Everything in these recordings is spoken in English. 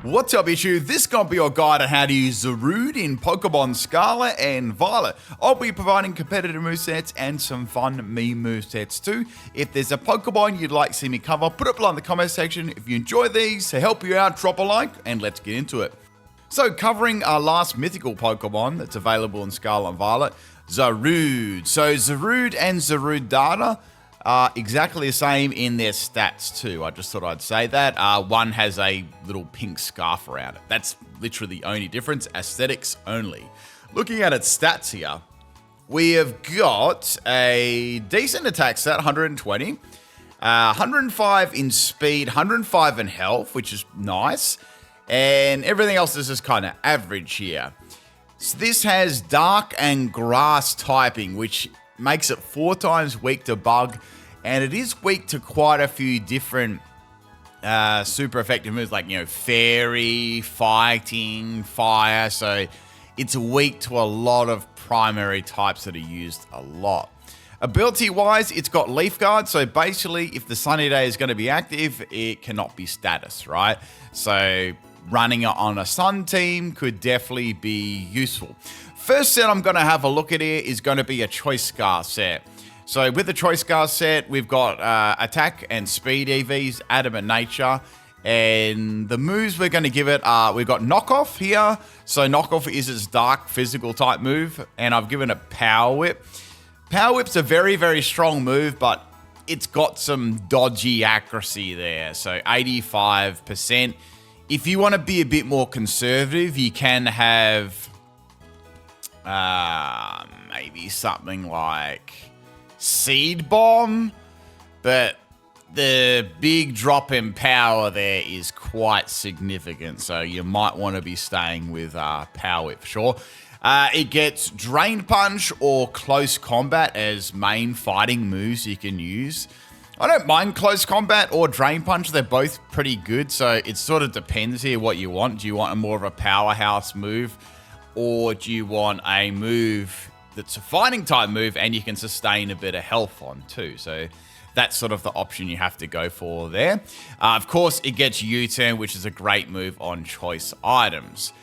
What's up, issue? This is gonna be your guide on how to use Zarude in Pokemon Scarlet and Violet. I'll be providing competitive movesets and some fun meme movesets too. If there's a Pokemon you'd like to see me cover, put it below in the comment section. If you enjoy these, to help you out, drop a like and let's get into it. So, covering our last mythical Pokemon that's available in Scarlet and Violet, Zarude. So, Zarude and Zarude Dada are exactly the same in their stats too. I just thought I'd say that. One has a little pink scarf around it. That's literally the only difference. Aesthetics only. Looking at its stats here, we have got a decent attack stat, 120. 105 in speed, 105 in health, which is nice. And everything else is just kind of average here. So this has dark and grass typing, which makes it 4 times weak to bug, and it is weak to quite a few different super effective moves like, fairy, fighting, fire. So it's weak to a lot of primary types that are used a lot. Ability wise, it's got Leaf Guard. So basically, if the Sunny Day is going to be active, it cannot be status, right? So running it on a Sun team could definitely be useful. First set I'm going to have a look at here is going to be a Choice Scar set. So with the Choice Scar set, we've got attack and speed EVs, adamant nature, and the moves we're going to give it are, we've got Knockoff here. So Knockoff is its dark physical type move, and I've given it Power Whip. Power Whip's a very, very strong move, but it's got some dodgy accuracy there. So 85%. If you want to be a bit more conservative, you can have maybe something like Seed Bomb, but the big drop in power there is quite significant, so you might want to be staying with Power Whip for sure. It gets Drain Punch or Close Combat as main fighting moves you can use. I don't mind Close Combat or Drain Punch. They're both pretty good, so it sort of depends here what you want. Do you want a more of a powerhouse move, or do you want a move that's a fighting type move and you can sustain a bit of health on too? So that's sort of the option you have to go for there. Of course, it gets U-Turn, which is a great move on choice items.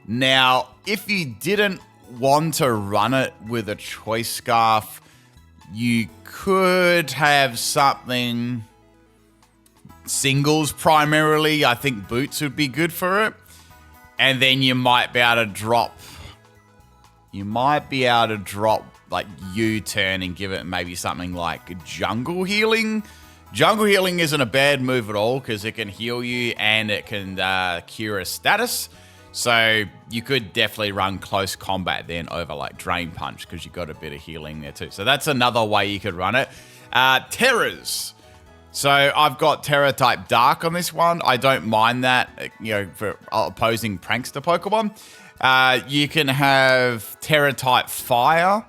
Now, if you didn't want to run it with a Choice Scarf, you could have something singles primarily. I think Boots would be good for it. And then you might be able to drop like U-Turn and give it maybe something like Jungle Healing. Jungle Healing isn't a bad move at all because it can heal you and it can cure a status. So you could definitely run Close Combat then over like Drain Punch because you've got a bit of healing there too. So that's another way you could run it. Terrors. So I've got Terror type Dark on this one. I don't mind that, for opposing Prankster Pokemon. You can have Terror type Fire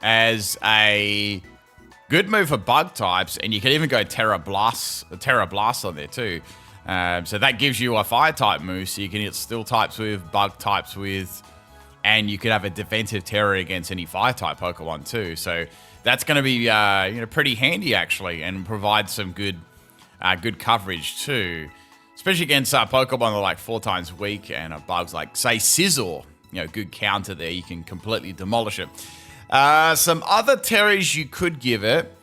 as a good move for bug types, and you can even go Terra Blast on there too. So that gives you a fire type move, so you can hit steel types with, bug types with, and you could have a defensive terror against any fire type Pokemon too. So that's going to be pretty handy actually, and provide some good coverage too, especially against Pokemon that are like 4 times weak and bugs like say Scizor. Good counter there. You can completely demolish it. Some other terrors you could give it.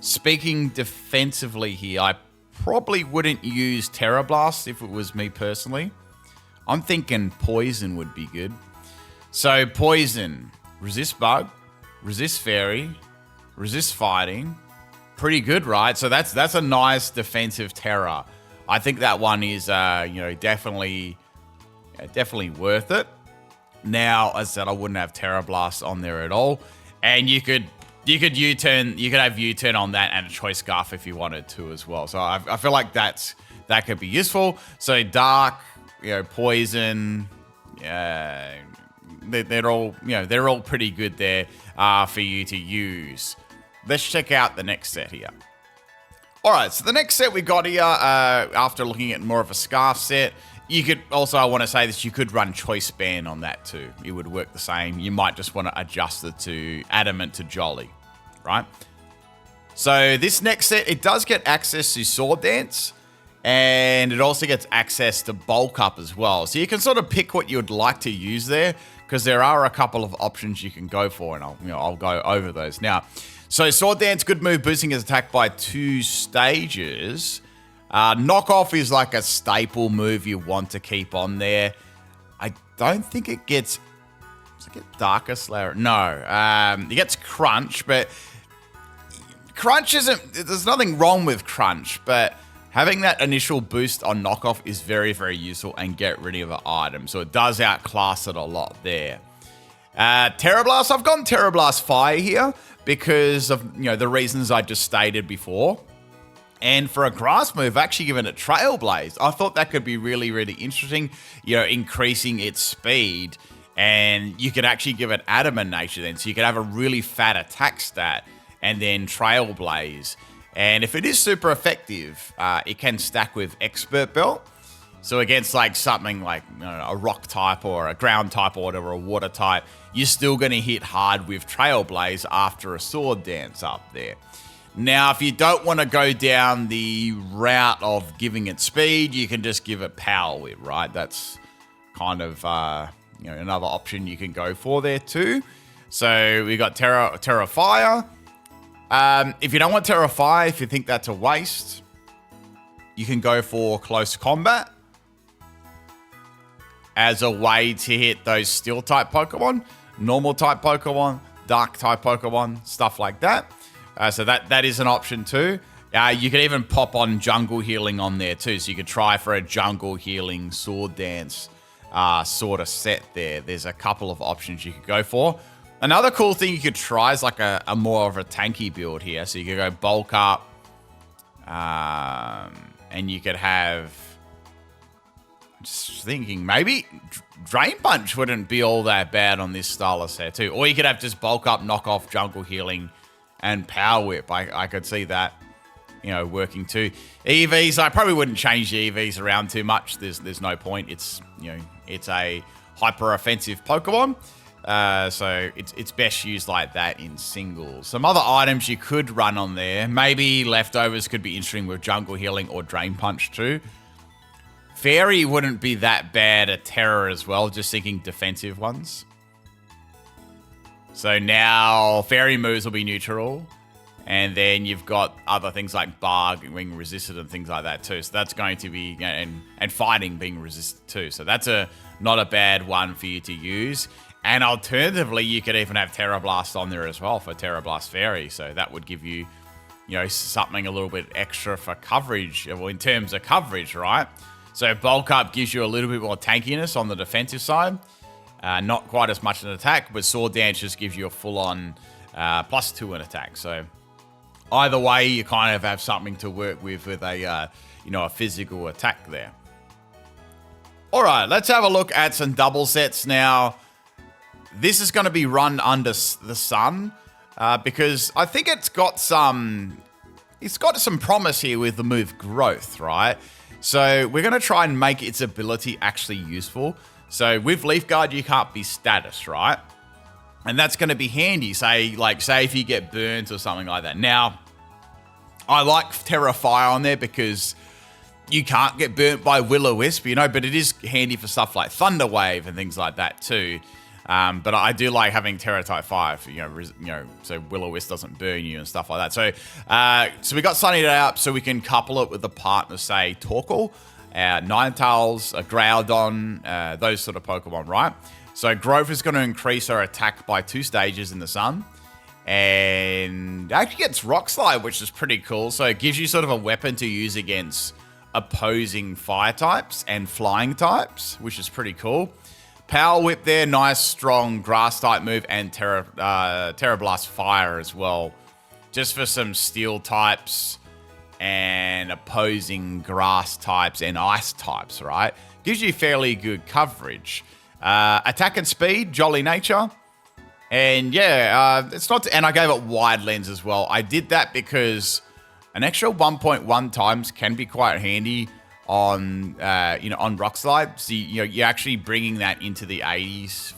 Speaking defensively here, I probably wouldn't use Terra Blast if it was me personally. I'm thinking Poison would be good. So Poison, resist bug, resist fairy, resist fighting. Pretty good, right? So that's a nice defensive Terra. I think that one is definitely worth it. Now, as I said, I wouldn't have Terra Blast on there at all. And you could U-Turn, you could have U-Turn on that and a Choice Scarf if you wanted to as well. So I feel like that could be useful. So Dark, Poison, they're all pretty good there for you to use. Let's check out the next set here. All right, so the next set we got here, after looking at more of a Scarf set, you could also, I want to say that you could run Choice Band on that too. It would work the same. You might just want to adjust it to Adamant to Jolly, right? So this next set, it does get access to Sword Dance, And it also gets access to bulk up as well. So you can sort of pick what you'd like to use there, because there are a couple of options you can go for, and I'll go over those now. So Sword Dance, good move, boosting his attack by 2 stages. Knockoff is like a staple move you want to keep on there. I don't think it gets... Does it get Darker Slayer? No. It gets Crunch, but... Crunch isn't... There's nothing wrong with Crunch, but... Having that initial boost on Knockoff is very, very useful and get rid of an item. So it does outclass it a lot there. Terra Blast. I've gone Terra Blast Fire here because of the reasons I just stated before. And for a grass move, I've actually given it Trailblaze. I thought that could be really, really interesting, increasing its speed. And you could actually give it Adamant Nature then. So you could have a really fat attack stat and then Trailblaze. And if it is super effective, it can stack with Expert Belt. So against like something like a rock type or a ground type or whatever, a water type, you're still going to hit hard with Trailblaze after a Sword Dance up there. Now, if you don't want to go down the route of giving it speed, you can just give it Power Whip, right? That's kind of another option you can go for there too. So we got Terra Fire. If you don't want Terra Fire, if you think that's a waste, you can go for Close Combat as a way to hit those Steel type Pokemon, Normal type Pokemon, Dark type Pokemon, stuff like that. So that is an option too. You could even pop on Jungle Healing on there too. So you could try for a Jungle Healing Sword Dance sort of set there. There's a couple of options you could go for. Another cool thing you could try is like a more of a tanky build here. So you could go bulk up, and you could have... Just thinking, maybe Drain Punch wouldn't be all that bad on this style of set too. Or you could have just bulk up, knock off Jungle Healing, and Power Whip. I could see that, working too. EVs, I probably wouldn't change the EVs around too much. There's no point. It's it's a hyper offensive Pokemon. So it's best used like that in singles. Some other items you could run on there. Maybe Leftovers could be interesting with Jungle Healing or Drain Punch too. Fairy wouldn't be that bad at Terror as well, just thinking defensive ones. So now Fairy moves will be neutral. And then you've got other things like Barg being resisted and things like that too. So that's going to be, and Fighting being resisted too. So that's not a bad one for you to use. And alternatively, you could even have Terra Blast on there as well for Terra Blast Fairy. So that would give you, something a little bit extra for coverage, well, in terms of coverage, right? So Bulk Up gives you a little bit more tankiness on the defensive side. Not quite as much an attack, but Sword Dance just gives you a full-on +2 in attack. So either way, you kind of have something to work with a physical attack there. All right, let's have a look at some double sets now. This is going to be run under the sun because I think it's got some promise here with the move Growth, right? So we're going to try and make its ability actually useful. So with Leaf Guard, you can't be status, right? And that's going to be handy, say if you get burnt or something like that. Now, I like Terra Fire on there because you can't get burnt by Will-O-Wisp, but it is handy for stuff like Thunder Wave and things like that too. But I do like having Terra type 5, so Will-O-Wisp doesn't burn you and stuff like that. So we got Sunny Day up so we can couple it with the partner, say Torkoal, Ninetales, a Groudon, those sort of Pokemon, right? So Growth is going to increase our attack by 2 stages in the sun. And actually gets Rock Slide, which is pretty cool. So it gives you sort of a weapon to use against opposing fire types and flying types, which is pretty cool. Power Whip there, nice, strong grass type move, and Terra Blast Fire as well. Just for some steel types and opposing grass types and ice types, right? Gives you fairly good coverage. Attack and speed, Jolly Nature. And yeah, and I gave it Wide Lens as well. I did that because an extra 1.1 times can be quite handy on on Rock Slide. So you're actually bringing that into the 80s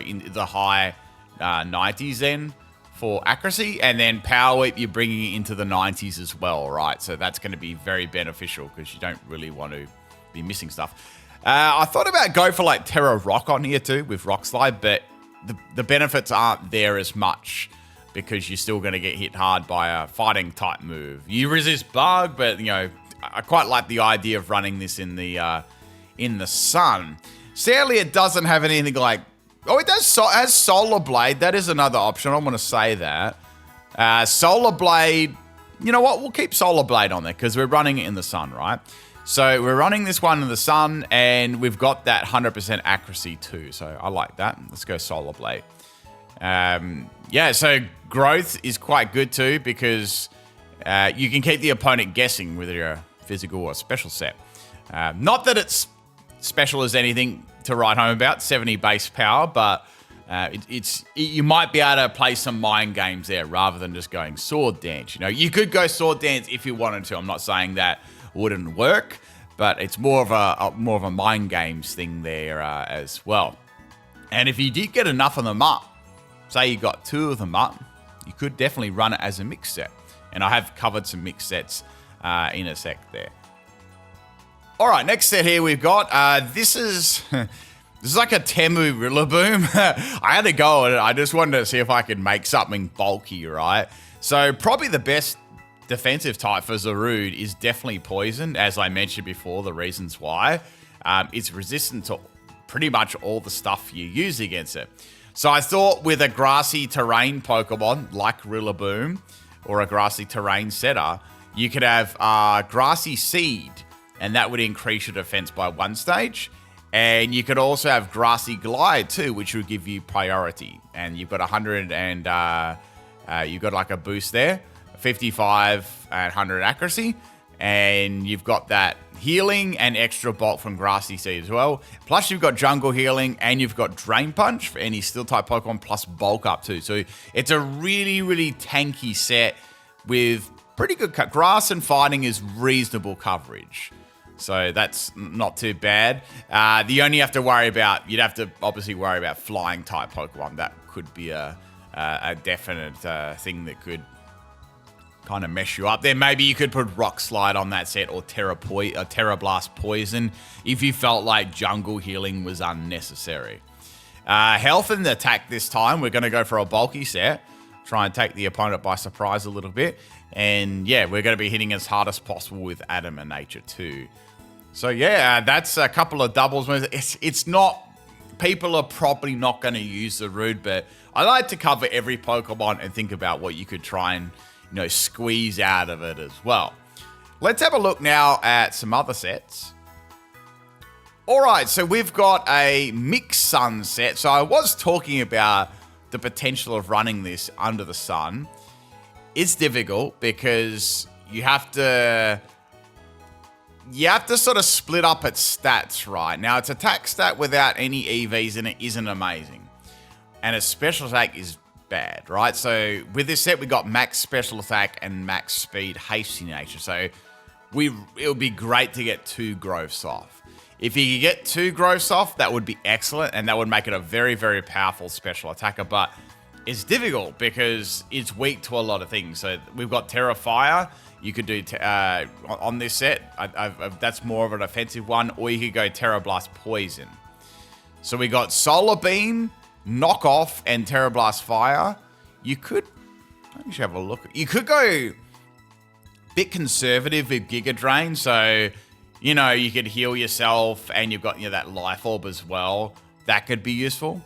in the high 90s then for accuracy, and then Power Whip, you're bringing it into the 90s as well, right? So that's going to be very beneficial because you don't really want to be missing stuff. I thought about go for like Terra Rock on here too with Rock Slide, but the benefits aren't there as much because you're still going to get hit hard by a fighting type move. You resist Bug, but you know, I quite like the idea of running this in the sun. Sadly, it doesn't have anything like... Oh, it does has Solar Blade. That is another option. I want to say that. Solar Blade... You know what? We'll keep Solar Blade on there because we're running it in the sun, right? So we're running this one in the sun, and we've got that 100% accuracy too. So I like that. Let's go Solar Blade. Yeah, so growth is quite good too because you can keep the opponent guessing whether you're a physical or special set. Not that it's special as anything to write home about, 70 base power, but you might be able to play some mind games there rather than just going Sword Dance. You know, you could go Sword Dance if you wanted to. I'm not saying that wouldn't work, but it's more of a mind games thing there as well. And if you did get enough of them up, say you got 2 of them up, you could definitely run it as a mix set. And I have covered some mix sets in a sec there. All right, next set here we've got, this is like a Temu Rillaboom. I had to go at it. I just wanted to see if I could make something bulky, right? So probably the best defensive type for Zarude is definitely Poison, as I mentioned before, the reasons why. It's resistant to pretty much all the stuff you use against it. So I thought with a grassy terrain Pokemon like Rillaboom or a grassy terrain setter, you could have Grassy Seed, and that would increase your defense by 1 stage. And you could also have Grassy Glide too, which would give you priority. And you've got 100 and you've got like a boost there, 55 and 100 accuracy. And you've got that healing and extra bulk from Grassy Seed as well. Plus you've got Jungle Healing and you've got Drain Punch for any Steel type Pokemon plus bulk up too. So it's a really, really tanky set with pretty good grass and fighting is reasonable coverage. So that's not too bad. The only you have to worry about, you'd have to obviously worry about flying type Pokemon. That could be a definite thing that could kind of mess you up. Then maybe you could put Rock Slide on that set or Terra Blast Poison if you felt like Jungle Healing was unnecessary. Health and attack this time, we're going to go for a bulky set. Try and take the opponent by surprise a little bit. And yeah, we're going to be hitting as hard as possible with Adamant Nature too. So yeah, that's a couple of doubles. It's not, people are probably not going to use Zarude, but I like to cover every Pokemon and think about what you could try and, you know, squeeze out of it as well. Let's have a look now at some other sets. All right, so we've got a Mixed Sun set. So I was talking about the potential of running this under the sun. It's difficult because you have to sort of split up its stats, right? Now, its attack stat without any EVs in it isn't amazing. And its special attack is bad, right? So with this set, we got max special attack and max speed hasty nature. So it would be great to get 2 growths off. If you could get 2 growths off, that would be excellent. And that would make it a very, very powerful special attacker. But it's difficult because it's weak to a lot of things. So we've got Terra Fire. You could do on this set. That's more of an offensive one. Or you could go Terra Blast Poison. So we got Solar Beam, Knock Off, and Terra Blast Fire. You could, let me have a look. You could go a bit conservative with Giga Drain. So, you know, you could heal yourself and you've got, you know, that Life Orb as well. That could be useful.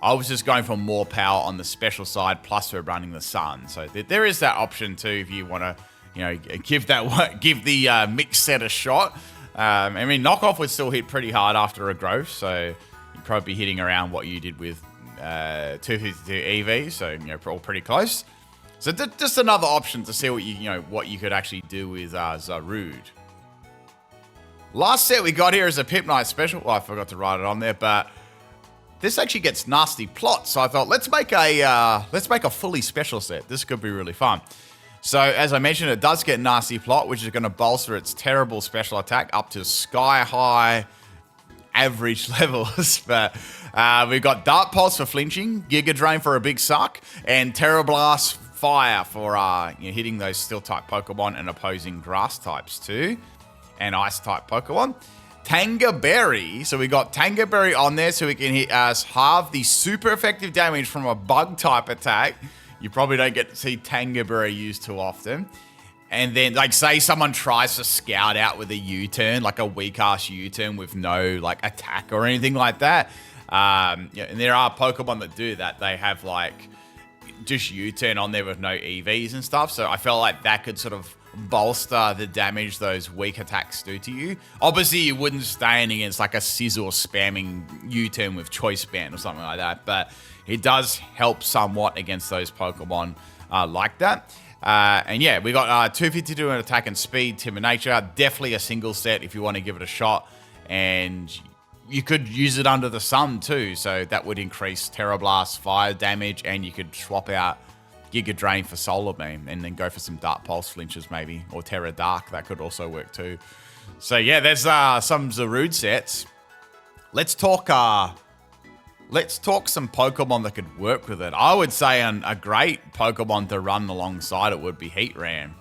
I was just going for more power on the special side, plus we're running the sun. So there is that option too if you want to, you know, give the mixed set a shot. I mean, Knockoff would still hit pretty hard after a growth, so you'd probably be hitting around what you did with 252 EV, so, you know, all pretty close. So just another option to see what you could actually do with Zarude. Last set we got here is a PIMPNITE special. Well, I forgot to write it on there, but this actually gets nasty plot, so I thought let's make a fully special set. This could be really fun. So as I mentioned, it does get nasty plot, which is going to bolster its terrible special attack up to sky high average levels. But we've got Dart Pulse for flinching, Giga Drain for a big suck, and Terra Blast Fire for hitting those Steel-type Pokemon and opposing Grass types too, and Ice-type Pokemon. Tanga Berry, so we got Tanga Berry on there so we can hit us halve the super effective damage from a Bug-type attack. You probably don't get to see Tanga Berry used too often. And then, like, say someone tries to scout out with a U-turn, like a weak-ass U-turn with no, like, attack or anything like that. And there are Pokemon that do that. They have, like, just U-turn on there with no EVs and stuff. So I felt like that could sort of bolster the damage those weak attacks do to you. Obviously, you wouldn't stand against, like, a Sizzle spamming U-turn with Choice Band or something like that. But it does help somewhat against those Pokemon like that. And yeah, we got 252 in attack and speed, Timid Nature. Definitely a single set if you want to give it a shot. And you could use it under the sun too. So that would increase Terra Blast fire damage. And you could swap out Giga Drain for Solar Beam. And then go for some Dark Pulse flinches maybe. Or Terra Dark. That could also work too. So yeah, there's some Zarude sets. Let's talk some Pokemon that could work with it. I would say a great Pokemon to run alongside it would be Heatran.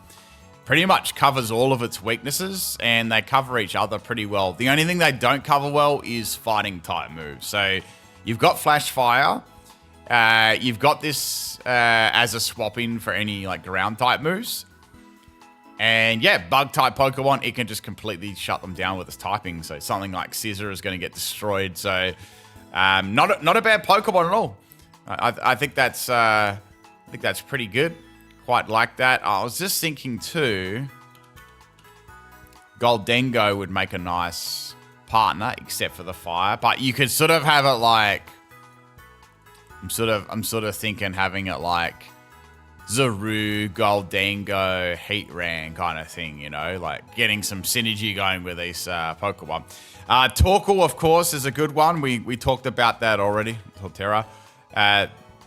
Pretty much covers all of its weaknesses, and they cover each other pretty well. The only thing they don't cover well is fighting type moves. So you've got Flash Fire. You've got this as a swap in for any like ground type moves. And yeah, bug type Pokemon, it can just completely shut them down with its typing. So something like Scizor is going to get destroyed. So not a bad Pokemon at all. I think that's pretty good. Quite like that. I was just thinking too, Goldengo would make a nice partner, except for the fire. But you could sort of have it like, I'm sort of thinking having it like Zarude, Goldengo, Heatran kind of thing, you know, like getting some synergy going with these Pokemon. Torkoal, of course, is a good one. We talked about that already, Torterra.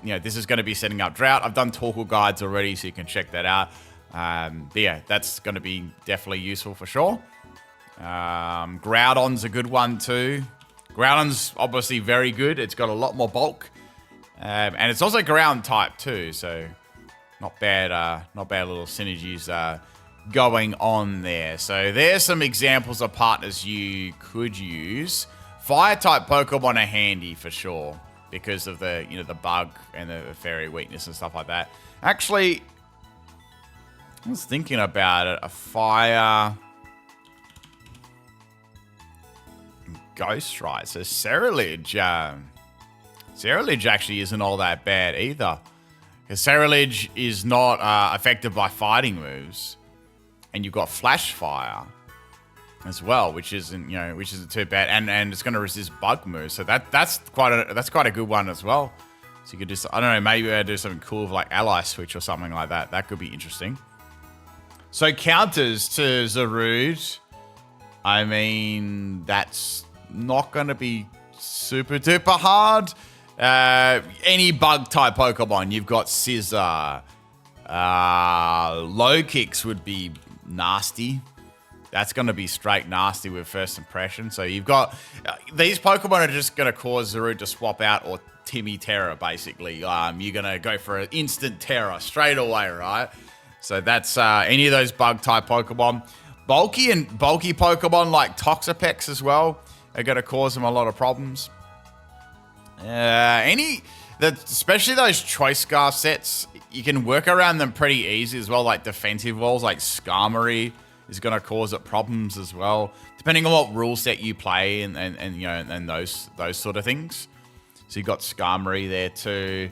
This is going to be setting up Drought. I've done Torkoal guides already, so you can check that out. But yeah, that's going to be definitely useful for sure. Groudon's a good one too. Groudon's obviously very good. It's got a lot more bulk. And it's also ground type too, so not bad little synergies going on there. So there's some examples of partners you could use. Fire type Pokemon are handy for sure because of the the bug and the fairy weakness and stuff like that. Actually, I was thinking about it. A fire Ghost Ride. So Ceruledge actually isn't all that bad either. Because Ceruledge is not affected by fighting moves. And you've got Flash Fire as well, which isn't too bad. And it's going to resist bug moves. So that's quite a good one as well. So you could just, I don't know, maybe I'd do something cool with like Ally Switch or something like that. That could be interesting. So counters to Zarude, I mean, that's not going to be super duper hard. Any bug type Pokemon, you've got Scizor. Low Kicks would be nasty. That's going to be straight nasty with first impression. So you've got these Pokemon are just going to cause Zarude to swap out or Timmy Terra basically. You're going to go for an instant Terra straight away, right? So that's any of those bug type Pokemon. Bulky Pokemon like Toxapex as well are going to cause them a lot of problems. Especially those Choice Scarf sets, you can work around them pretty easy as well. Like defensive walls, like Skarmory is going to cause it problems as well, depending on what rule set you play and those sort of things. So you've got Skarmory there too.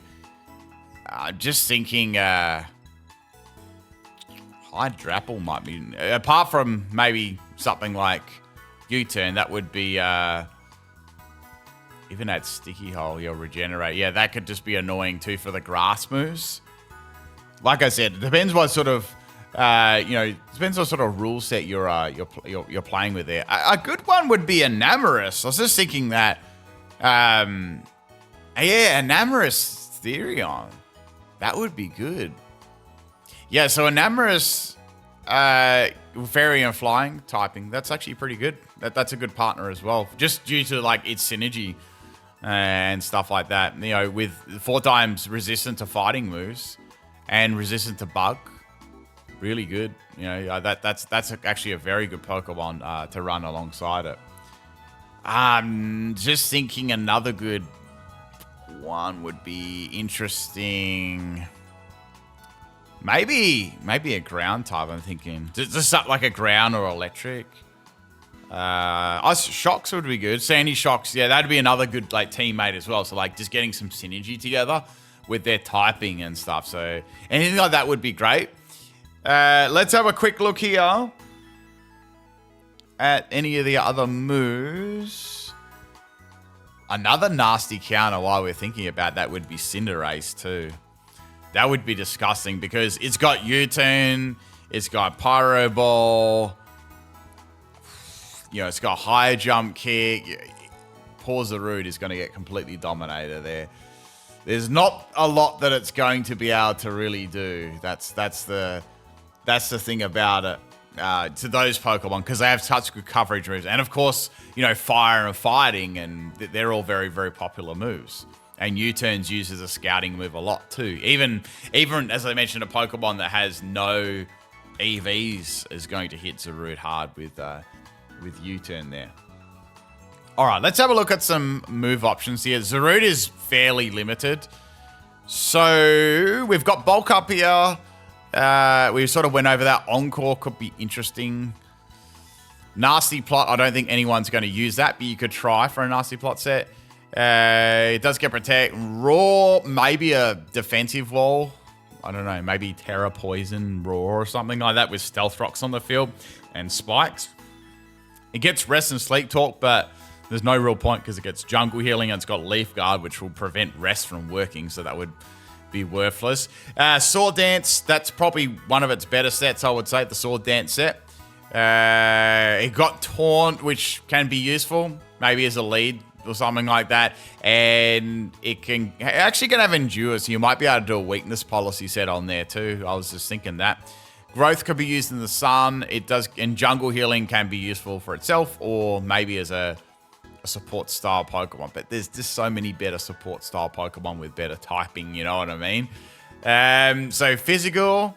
Just thinking, Hydrapple might be, apart from maybe something like U-turn, that would be. Even that Sticky Hole, you'll regenerate. Yeah, that could just be annoying too for the grass moves. Like I said, it depends what sort of, depends what sort of rule set you're playing with there. A good one would be Enamorus. I was just thinking that, Enamorus Therion. That would be good. Yeah, so Enamorus, Fairy and Flying typing, that's actually pretty good. That's a good partner as well, just due to like its synergy and stuff like that. You know, with 4 times resistant to fighting moves and resistant to bug, really good. You know, that's actually a very good Pokemon to run alongside it. Just thinking another good one would be interesting. Maybe a ground type. I'm thinking just like a ground or electric. Shocks would be good. Sandy Shocks, yeah, that'd be another good like teammate as well. So like just getting some synergy together with their typing and stuff. So anything like that would be great. Let's have a quick look here at any of the other moves. Another nasty counter while we're thinking about that would be Cinderace too. That would be disgusting because it's got U-turn, it's got Pyro Ball. You know, it's got higher jump kick. Poor Zarude is going to get completely dominated there. There's not a lot that it's going to be able to really do. That's the thing about it. To those Pokemon, because they have such good coverage moves. And of course, you know, fire and fighting, and they're all very, very popular moves. And U-turns used as a scouting move a lot too. Even as I mentioned, a Pokemon that has no EVs is going to hit Zarude hard with U-turn there. All right, let's have a look at some move options here. Zarude is fairly limited. So we've got Bulk Up here. We sort of went over that. Encore could be interesting. Nasty Plot, I don't think anyone's going to use that, but you could try for a Nasty Plot set. It does get Protect. Roar, maybe a defensive wall. I don't know, maybe Terra Poison, Roar or something like that with Stealth Rocks on the field and Spikes. It gets Rest and Sleep Talk, but there's no real point because it gets Jungle Healing and it's got Leaf Guard, which will prevent Rest from working, so that would be worthless. Sword Dance, that's probably one of its better sets, I would say, the Sword Dance set. It got Taunt, which can be useful, maybe as a lead or something like that. And it can actually can have Endure, so you might be able to do a weakness policy set on there too. I was just thinking that. Growth could be used in the sun. It does, and Jungle Healing can be useful for itself or maybe as a support style Pokemon. But there's just so many better support style Pokemon with better typing, you know what I mean? So physical.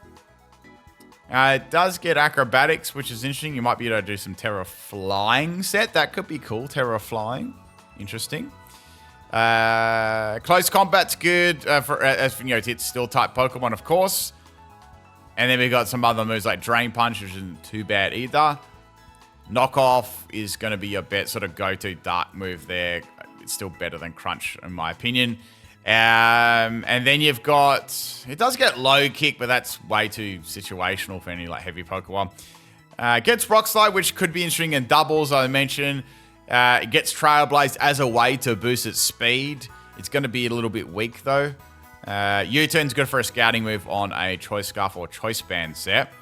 It does get acrobatics, which is interesting. You might be able to do some Terra Flying set. That could be cool. Terra Flying. Interesting. Close Combat's good as you know, it's Steel type Pokemon, of course. And then we got some other moves like Drain Punch, which isn't too bad either. Knockoff is going to be your sort of go-to dark move there. It's still better than Crunch, in my opinion. And then you've got... It does get Low Kick, but that's way too situational for any like heavy Pokemon. Gets Rock Slide, which could be interesting in doubles, I mentioned. It gets Trailblaze as a way to boost its speed. It's going to be a little bit weak, though. U-Turn's good for a scouting move on a Choice Scarf or Choice Band set.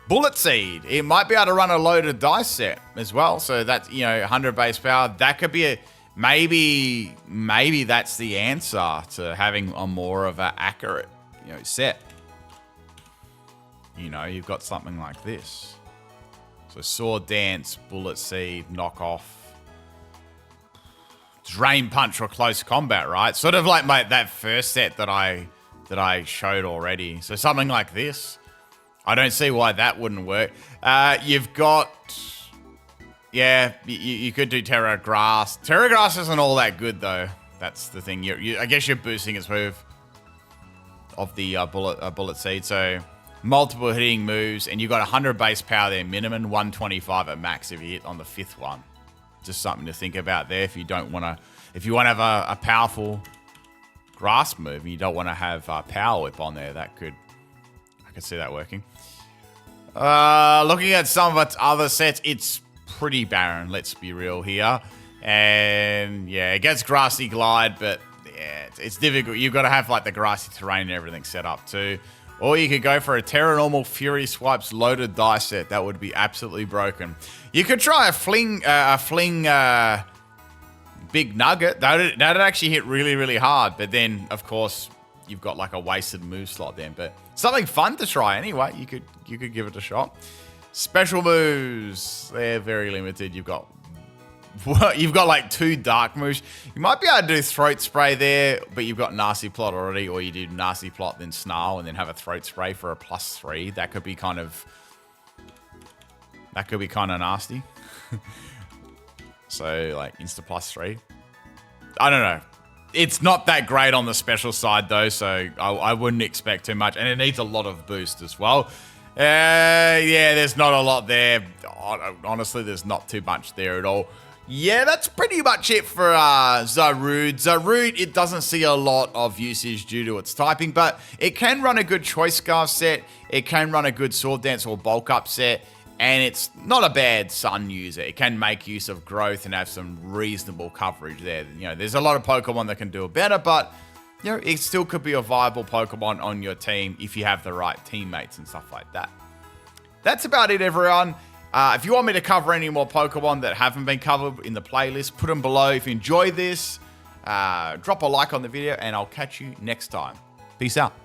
Bullet Seed. It might be able to run a loaded dice set as well. So that's, you know, 100 base power. That could be a... Maybe that's the answer to having a more of an accurate, you know, set. You know, you've got something like this. So Sword Dance, Bullet Seed, Knockoff, Drain Punch or Close Combat, right? Sort of like that first set that I showed already. So something like this. I don't see why that wouldn't work. You've got... Yeah, you could do Terra Grass. Terra Grass isn't all that good, though. That's the thing. I guess you're boosting its move of the Bullet Seed. So multiple hitting moves, and you've got 100 base power there minimum, 125 at max if you hit on the 5th one. Just something to think about there if you don't want to... If you want to have a powerful grass move and you don't want to have Power Whip on there, I could see that working. Looking at some of its other sets, it's pretty barren, let's be real here. And yeah, it gets Grassy Glide, but yeah, it's difficult. You've got to have like the grassy terrain and everything set up too. Or you could go for a Terra Normal Fury Swipes loaded dice set. That would be absolutely broken. You could try a Fling Big Nugget. That'd actually hit really, really hard. But then, of course, you've got like a wasted move slot then. But something fun to try anyway. You could give it a shot. Special moves, they're very limited. You've got you've got like 2 dark moves. You might be able to do Throat Spray there, but you've got Nasty Plot already, or you do Nasty Plot, then Snarl, and then have a Throat Spray for a +3. That could be kind of nasty. So, like, insta +3. I don't know. It's not that great on the special side, though, so I wouldn't expect too much. And it needs a lot of boost as well. Yeah, there's not a lot there. Honestly, there's not too much there at all. Yeah, that's pretty much it for Zarude. Zarude, it doesn't see a lot of usage due to its typing, but it can run a good Choice Scarf set. It can run a good Sword Dance or Bulk Up set. And it's not a bad Sun user. It can make use of growth and have some reasonable coverage there. You know, there's a lot of Pokemon that can do it better, but you know, it still could be a viable Pokemon on your team if you have the right teammates and stuff like that. That's about it, everyone. If you want me to cover any more Pokemon that haven't been covered in the playlist, put them below. If you enjoyed this, drop a like on the video, and I'll catch you next time. Peace out.